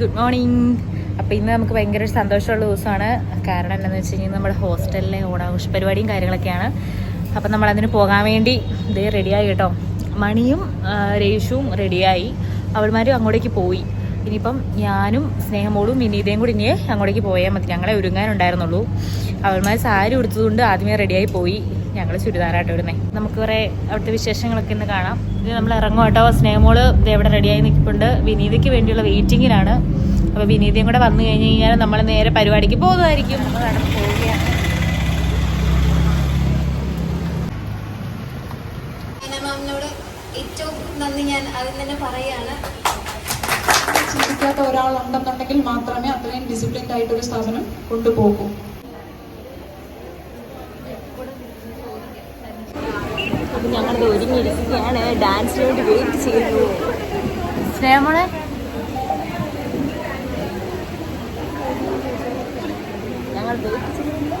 Good morning. അപ്പോൾ ഇന്ന് നമുക്ക് ഭയങ്കര ഒരു സന്തോഷമുള്ള ദിവസമാണ്. കാരണം എന്താണെന്ന് വെച്ച് കഴിഞ്ഞാൽ നമ്മുടെ ഹോസ്റ്റലിലെ ഓണാഘോഷ പരിപാടിയും കാര്യങ്ങളൊക്കെയാണ്. അപ്പം നമ്മളതിന് പോകാൻ വേണ്ടി ഇതേ റെഡിയായി കേട്ടോ. മണിയും രേഷുവും റെഡിയായി, അവൾമാരും അങ്ങോട്ടേക്ക് പോയി. ഇനിയിപ്പം ഞാനും സ്നേഹമോളും വിനീതയും കൂടി ഇനിയേ അങ്ങോട്ടേക്ക് പോയാൽ മതി. ഞങ്ങളെ ഒരുങ്ങാനുണ്ടായിരുന്നുള്ളൂ. അവൾമാർ സാരി ഉടുത്തതുകൊണ്ട് ആദ്യമേ റെഡിയായി പോയി. ഞങ്ങൾ ചുരിദാറായിട്ട് ഇടുന്നേ. നമുക്ക് കുറേ അവിടുത്തെ വിശേഷങ്ങളൊക്കെ ഇന്ന് കാണാം. ഇത് നമ്മൾ ഇറങ്ങും കേട്ടോ. സ്നേഹമോള് ഇവിടെ റെഡിയായി നിൽക്കുന്നുണ്ട്. വിനീതയ്ക്ക് വേണ്ടിയുള്ള വെയിറ്റിങ്ങിലാണ്. അപ്പോൾ വിനീതയും കൂടെ വന്നു കഴിഞ്ഞ് കഴിഞ്ഞാൽ നമ്മൾ നേരെ പരിപാടിക്ക് പോകുന്നതായിരിക്കും. നമ്മൾ നടന്ന് പോവുകയാണ്. ഏറ്റവും നന്ദി ഞാൻ അതിൽ തന്നെ പറയുകയാണ്. ചിന്തിക്കാത്ത ഒരാളുണ്ടെന്നുണ്ടെങ്കിൽ മാത്രമേ അത്രയും ഡിസിപ്ലിൻഡ് ആയിട്ടൊരു സ്ഥാപനം കൊണ്ടുപോകൂ. അപ്പം ഞങ്ങളിത് ഒരുങ്ങിയിരിക്കുകയാണ്. ഡാൻസിന് വേണ്ടി വെയിറ്റ് ചെയ്യുന്നു. സ്നേഹമോളെ ഞങ്ങൾ വെയിറ്റ് ചെയ്യുന്നു.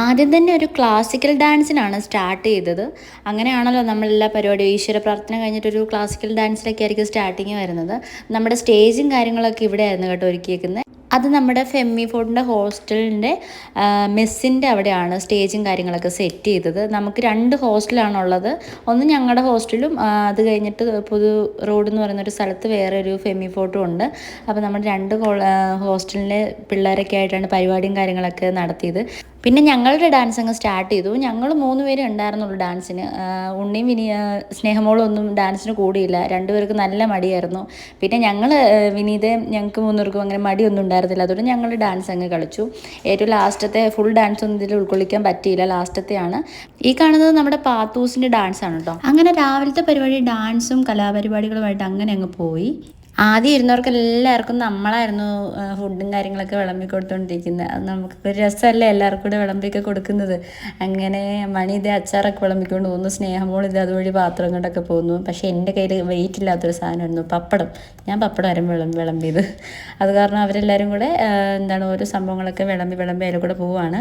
ആദ്യം തന്നെ ഒരു ക്ലാസിക്കൽ ഡാൻസിനാണ് സ്റ്റാർട്ട് ചെയ്തത്. അങ്ങനെയാണല്ലോ നമ്മളെല്ലാ പരിപാടിയും ഈശ്വര പ്രാർത്ഥന കഴിഞ്ഞിട്ടൊരു ക്ലാസിക്കൽ ഡാൻസിലൊക്കെ ആയിരിക്കും സ്റ്റാർട്ടിങ് വരുന്നത്. നമ്മുടെ സ്റ്റേജും കാര്യങ്ങളൊക്കെ ഇവിടെ ആയിരുന്നു കേട്ടോ ഒരുക്കിയേക്കുന്നത്. അത് നമ്മുടെ ഫെമ്മി ഫോർട്ടിൻ്റെ ഹോസ്റ്റലിൻ്റെ മെസ്സിൻ്റെ അവിടെയാണ് സ്റ്റേജും കാര്യങ്ങളൊക്കെ സെറ്റ് ചെയ്തത്. നമുക്ക് 2 ഹോസ്റ്റലാണുള്ളത്. ഒന്ന് ഞങ്ങളുടെ ഹോസ്റ്റലും അത് കഴിഞ്ഞിട്ട് പുതു റോഡ് എന്ന് പറയുന്നൊരു സ്ഥലത്ത് വേറെ ഒരു ഫെമ്മി ഫോർട്ടും ഉണ്ട്. അപ്പോൾ നമ്മുടെ 2 ഹോസ്റ്റലിലെ പിള്ളേരൊക്കെ ആയിട്ടാണ് പരിപാടിയും കാര്യങ്ങളൊക്കെ നടത്തിയത്. പിന്നെ ഞങ്ങളുടെ ഡാൻസ് അങ്ങ് സ്റ്റാർട്ട് ചെയ്തു. ഞങ്ങൾ 3 പേരെ ഉണ്ടായിരുന്നുള്ളൂ ഡാൻസിന്. ഉണ്ണിയും സ്നേഹമോളും ഒന്നും ഡാൻസിന് കൂടിയില്ല. 2 പേർക്ക് നല്ല മടിയായിരുന്നു. പിന്നെ വിനീതയും ഞങ്ങൾക്ക് 3 പേർക്കും അങ്ങനെ മടിയൊന്നും ഉണ്ടായിരുന്നില്ല. അതുകൊണ്ട് ഞങ്ങൾ ഡാൻസ് അങ്ങ് കളിച്ചു. ഏറ്റവും ലാസ്റ്റത്തെ ഫുൾ ഡാൻസ് ഒന്നും ഇതിൽ ഉൾക്കൊള്ളിക്കാൻ പറ്റിയില്ല. ലാസ്റ്റത്തെയാണ് ഈ കാണുന്നത്. നമ്മുടെ പാത്തൂസിൻ്റെ ഡാൻസാണ് കേട്ടോ. അങ്ങനെ രാവിലത്തെ പരിപാടി ഡാൻസും കലാപരിപാടികളുമായിട്ട് അങ്ങനെ അങ്ങ് പോയി. ആദ്യം ഇരുന്നവർക്ക് എല്ലാവർക്കും നമ്മളായിരുന്നു ഫുഡും കാര്യങ്ങളൊക്കെ വിളമ്പി കൊടുത്തുകൊണ്ടിരിക്കുന്നത്. അത് നമുക്ക് ഒരു രസമല്ലേ എല്ലാവർക്കും കൂടെ വിളമ്പിയൊക്കെ കൊടുക്കുന്നത്. അങ്ങനെ മണി ഇതേ അച്ചാറൊക്കെ വിളമ്പിക്കൊണ്ട് പോകുന്നു. സ്നേഹമോൾ ഇത് അതുവഴി പാത്രം കൊണ്ടൊക്കെ പോകുന്നു. പക്ഷേ എൻ്റെ കയ്യിൽ വെയിറ്റ് ഇല്ലാത്തൊരു സാധനമായിരുന്നു പപ്പടം. ഞാൻ പപ്പടം വിളമ്പിയത്. അത് കാരണം അവരെല്ലാവരും കൂടെ ഓരോ സംഭവങ്ങളൊക്കെ വിളമ്പി അതിൽ കൂടെ പോവുകയാണ്.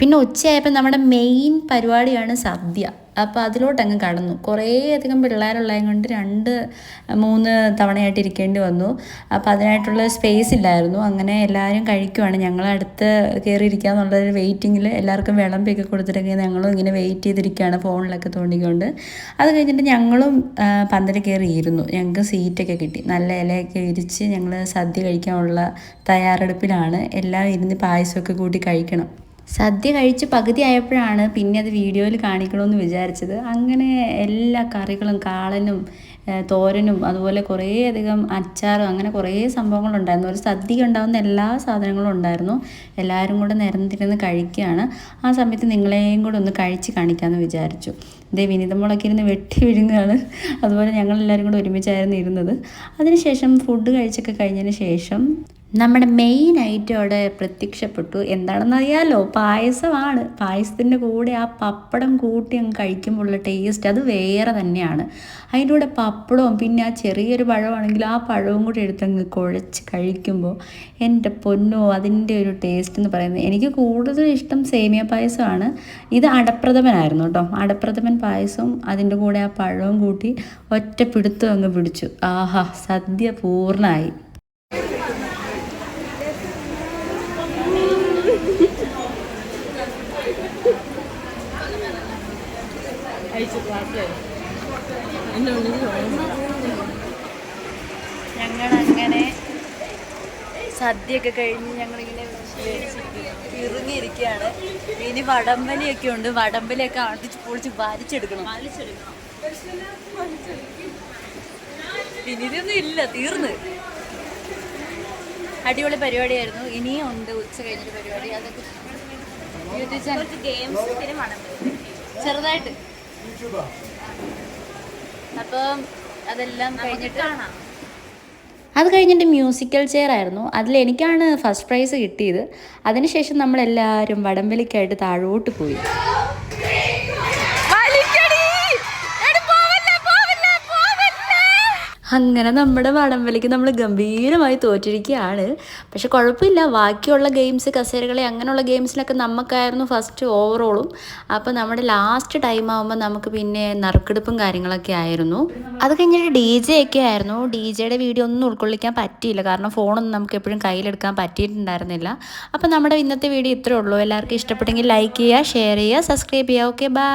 പിന്നെ ഉച്ചയായപ്പോൾ നമ്മുടെ മെയിൻ പരിപാടിയാണ് സദ്യ. അപ്പോൾ അതിലോട്ടങ്ങ് കടന്നു. കുറേയധികം പിള്ളേരുള്ളതും കൊണ്ട് 2-3 തവണയായിട്ട് ഇരിക്കേണ്ടി വന്നു. അപ്പോൾ അതിനായിട്ടുള്ള സ്പേസ് ഇല്ലായിരുന്നു. അങ്ങനെ എല്ലാവരും കഴിക്കുവാണ്. ഞങ്ങളടുത്ത് കയറിയിരിക്കുക വെയിറ്റിങ്ങിൽ എല്ലാവർക്കും വിളമ്പിയൊക്കെ കൊടുത്തിട്ടൊക്കെ ഞങ്ങളും ഇങ്ങനെ വെയിറ്റ് ചെയ്തിരിക്കുകയാണ് ഫോണിലൊക്കെ തോണ്ടിക്കൊണ്ട്. അത് കഴിഞ്ഞിട്ട് ഞങ്ങളും പന്തലിൽ കയറിയിരുന്നു. ഞങ്ങൾക്ക് സീറ്റൊക്കെ കിട്ടി. നല്ല ഇലയൊക്കെ വിരിച്ച് ഞങ്ങൾ സദ്യ കഴിക്കാനുള്ള തയ്യാറെടുപ്പിലാണ്. എല്ലാം ഇരുന്ന് പായസമൊക്കെ കൂട്ടി കഴിക്കണം. സദ്യ കഴിച്ച് പകുതി ആയപ്പോഴാണ് പിന്നെ അത് വീഡിയോയിൽ കാണിക്കണമെന്ന് വിചാരിച്ചത്. അങ്ങനെ എല്ലാ കറികളും കാളനും തോരനും അതുപോലെ കുറേയധികം അച്ചാറും അങ്ങനെ കുറേ സംഭവങ്ങളുണ്ടായിരുന്നു. ഒരു സദ്യ ഉണ്ടാകുന്ന എല്ലാ സാധനങ്ങളും ഉണ്ടായിരുന്നു. എല്ലാവരും കൂടെ നിരന്നിരുന്ന് കഴിക്കുകയാണ്. ആ സമയത്ത് നിങ്ങളെയും കൂടെ ഒന്ന് കഴിച്ച് കാണിക്കാമെന്ന് വിചാരിച്ചു. ഇതേ വിനീതമോളൊക്കെ ഇരുന്ന് വെട്ടി വിഴുങ്ങുകയാണ്. അതുപോലെ ഞങ്ങളെല്ലാവരും കൂടെ ഒരുമിച്ചായിരുന്നു ഇരുന്നത്. അതിനുശേഷം ഫുഡ് കഴിച്ചൊക്കെ കഴിഞ്ഞതിന് ശേഷം നമ്മുടെ മെയിൻ ഐറ്റം അവിടെ പ്രത്യക്ഷപ്പെട്ടു. എന്താണെന്ന് അറിയാമല്ലോ, പായസമാണ്. പായസത്തിൻ്റെ കൂടെ ആ പപ്പടം കൂട്ടി അങ്ങ് കഴിക്കുമ്പോഴുള്ള ടേസ്റ്റ് അത് വേറെ തന്നെയാണ്. അതിൻ്റെ കൂടെ പപ്പടവും പിന്നെ ആ ചെറിയൊരു പഴമാണെങ്കിൽ ആ പഴവും കൂടി എടുത്തങ്ങ് കുഴച്ച് കഴിക്കുമ്പോൾ എൻ്റെ പൊന്നോ, അതിൻ്റെ ഒരു ടേസ്റ്റ് എന്ന് പറയുന്നത്. എനിക്ക് കൂടുതൽ ഇഷ്ടം സേമിയ പായസമാണ്. ഇത് അടപ്രഥമനായിരുന്നു കേട്ടോ. അടപ്രഥമൻ പായസവും അതിൻ്റെ കൂടെ ആ പഴവും കൂട്ടി ഒറ്റ പിടുത്തം അങ്ങ് പിടിച്ചു. ആഹാ, സദ്യ പൂർണ്ണമായി. ഞങ്ങളങ്ങനെ സദ്യയൊക്കെ കഴിഞ്ഞ് ഞങ്ങളിങ്ങനെ ഇറങ്ങിയിരിക്കുകയാണ്. ഇനി വടംവലിയൊക്കെ ഉണ്ട്. വടംവലിയൊക്കെ അടിച്ച് പൊളിച്ച് വലിച്ചെടുക്കണം. ഇനിയൊന്നും ഇല്ല, തീർന്ന്. അടിപൊളി പരിപാടിയായിരുന്നു. ഇനിയും ഉണ്ട് ഉച്ച കഴിഞ്ഞൊരു പരിപാടി. അതൊക്കെ യൂട്യൂബ് ചാനൽ ചെറുതായിട്ട്. അപ്പം അതെല്ലാം കഴിഞ്ഞിട്ട് കാണാം. അത് കഴിഞ്ഞിട്ട് മ്യൂസിക്കൽ ചെയർ ആയിരുന്നു. അതിലെനിക്കാണ് ഫസ്റ്റ് പ്രൈസ് കിട്ടിയത്. അതിനുശേഷം നമ്മളെല്ലാവരും വടംവലിക്കായിട്ട് താഴോട്ട് പോയി. അങ്ങനെ നമ്മുടെ വടംവലിക്ക് നമ്മൾ ഗംഭീരമായി തോറ്റിരിക്കുകയാണ്. പക്ഷെ കുഴപ്പമില്ല, ബാക്കിയുള്ള ഗെയിംസ് കസേരകളി അങ്ങനെയുള്ള ഗെയിംസിലൊക്കെ നമുക്കായിരുന്നു ഫസ്റ്റ് ഓവറോളും. അപ്പോൾ നമ്മുടെ ലാസ്റ്റ് ടൈം ആകുമ്പോൾ നമുക്ക് പിന്നെ നറുക്കെടുപ്പും കാര്യങ്ങളൊക്കെ ആയിരുന്നു. അത് കഴിഞ്ഞിട്ട് DJ ഒക്കെ ആയിരുന്നു. DJയുടെ വീഡിയോ ഒന്നും ഉൾക്കൊള്ളിക്കാൻ പറ്റിയില്ല, കാരണം ഫോണൊന്നും നമുക്ക് എപ്പോഴും കയ്യിലെടുക്കാൻ പറ്റിയിട്ടുണ്ടായിരുന്നില്ല. അപ്പോൾ നമ്മുടെ ഇന്നത്തെ വീഡിയോ ഇത്രേ ഉള്ളൂ. എല്ലാവർക്കും ഇഷ്ടപ്പെട്ടെങ്കിൽ ലൈക്ക് ചെയ്യുക, ഷെയർ ചെയ്യുക, സബ്സ്ക്രൈബ് ചെയ്യുക. Okay, by.